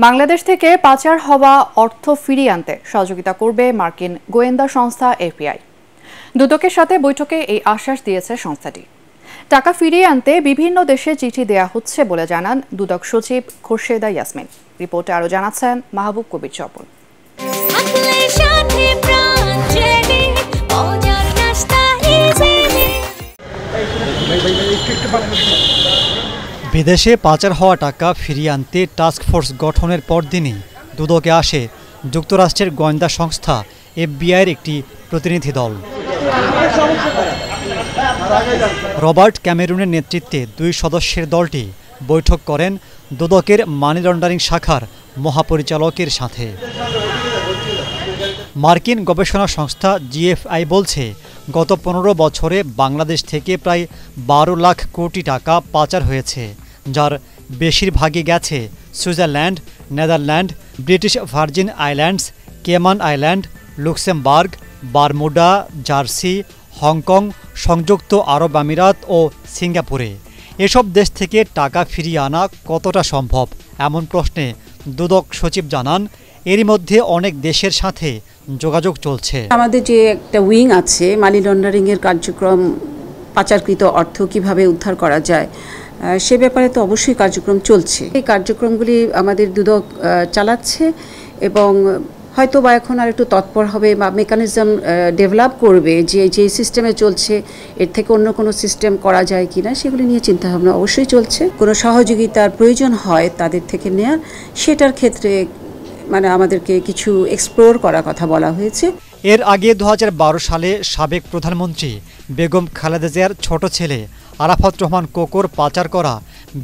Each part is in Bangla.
বাংলাদেশ থেকে পাচার হওয়া অর্থ ফিরিয়ে আনতে সহযোগিতা করবে মার্কিন গোয়েন্দা সংস্থা এফবিআই। দুদকের সাথে বৈঠকে এই আশ্বাস দিয়েছে সংস্থাটি। টাকা ফিরিয়ে আনতে বিভিন্ন দেশে চিঠি দেয়া হচ্ছে বলে জানান দুদক সচিব খোরশেদা ইয়াসমিন। রিপোর্টে আরও জানাচ্ছেন মাহবুব কবির চপল। বিদেশে পাচার হওয়া টাকা ফিরিয়ে আনতে টাস্কফোর্স গঠনের পরদিনই দুদকে আসে যুক্তরাষ্ট্রের গোয়েন্দা সংস্থা এফবিআইয়ের একটি প্রতিনিধি দল। রবার্ট ক্যামেরুনের নেতৃত্বে 2 সদস্যের দলটি বৈঠক করেন দুদকের মানি লন্ডারিং শাখার মহাপরিচালকের সাথে। মার্কিন গবেষণা সংস্থা জিএফআই বলছে, গত 15 বছরে বাংলাদেশ থেকে প্রায় 12 লাখ কোটি টাকা পাচার হয়েছে, যার বেশিরভাগই গেছে Switzerland, Netherland, British virgin islands, Cayman island, Luxembourg, Bermuda, jersey, Hong Kong, সংযুক্ত আরব আমিরাত ও সিঙ্গাপুরে। এসব দেশ থেকে টাকা ফিরিয়ে আনা কতটা সম্ভব এমন প্রশ্নে দুদক সচিব জানান, এরই মধ্যে অনেক দেশের সাথে যোগাযোগ চলছে। আমাদের যে একটা উইং আছে মানি লন্ডারিং এর কার্যক্রম, পাচারকৃত অর্থ কিভাবে উদ্ধার করা যায় সে ব্যাপারে তো অবশ্যই কার্যক্রম চলছে। এই কার্যক্রমগুলি আমাদের দুদক চালাচ্ছে এবং হয়তো বা এখন আর একটু তৎপর হবে বা মেকানিজম ডেভেলপ করবে যে সিস্টেমে চলছে এর থেকে অন্য কোনো সিস্টেম করা যায় কিনা সেগুলি নিয়ে চিন্তাভাবনা অবশ্যই চলছে। কোনো সহযোগিতার প্রয়োজন হয় তাদের থেকে নেয়ার, সেটার ক্ষেত্রে আমাদেরকে কিছু এক্সপ্লোর করার কথা বলা হয়েছে। এর আগে 2012 সালে সাবেক প্রধানমন্ত্রী বেগম খালেদা জিয়ার ছোট ছেলে আরাফাত রহমান কোকোর পাচার করা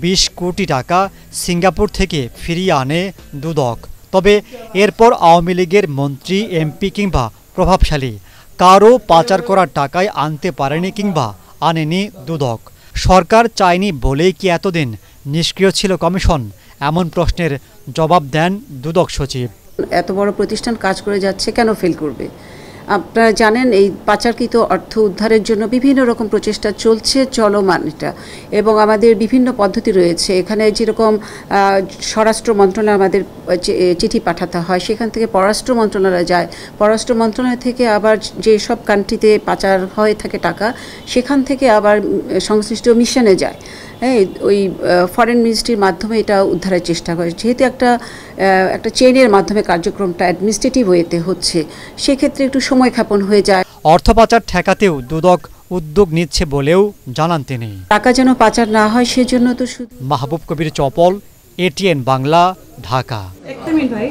20 কোটি টাকা সিঙ্গাপুর থেকে ফিরিয়ে আনে দুদক। তবে এরপর আওয়ামী লীগের মন্ত্রী, এমপি কিংবা প্রভাবশালী কারও পাচার করা টাকায় আনতে পারেনি কিংবা আনেনি দুদক। সরকার চায়নি বলেই কি এতদিন নিষ্ক্রিয় ছিল কমিশন? এমন প্রশ্নের জবাব দেন দুদক সচিব। এত বড় প্রতিষ্ঠান কাজ করে যাচ্ছে, কেন ফেল করবে? আপনারা জানেন এই পাচারকৃত অর্থ উদ্ধারের জন্য বিভিন্ন রকম প্রচেষ্টা চলছে, চলমান এটা, এবং আমাদের বিভিন্ন পদ্ধতি রয়েছে। এখানে যেরকম স্বরাষ্ট্র মন্ত্রণালয় আমাদের চিঠি পাঠাতে হয়, সেখান থেকে পররাষ্ট্র মন্ত্রণালয় যায়, পররাষ্ট্র মন্ত্রণালয় থেকে আবার যে সব কান্ট্রিতে পাচার হয়ে থাকে টাকা, সেখান থেকে আবার সংশ্লিষ্ট মিশনে যায়। ওই ফরেন মিনিস্ট্রির মাধ্যমে এটা উদ্ধারের চেষ্টা করে। যেহেতু একটা চেইনের মাধ্যমে কার্যক্রমটা অ্যাডমিনিস্ট্রেটিভ ওয়েতে হচ্ছে, সেক্ষেত্রে একটু সময় ক্ষেপণ হয়ে যায়। অর্থ পাচার ঠেকাতেও দুদক উদ্যোগ নিচ্ছে বলেও জানান তিনি। টাকা যেন পাচার না হয় সেজন্য তো শুধু। মাহবুব কবির চপল, এটিএন বাংলা, ঢাকা। একটা মিনিট ভাই।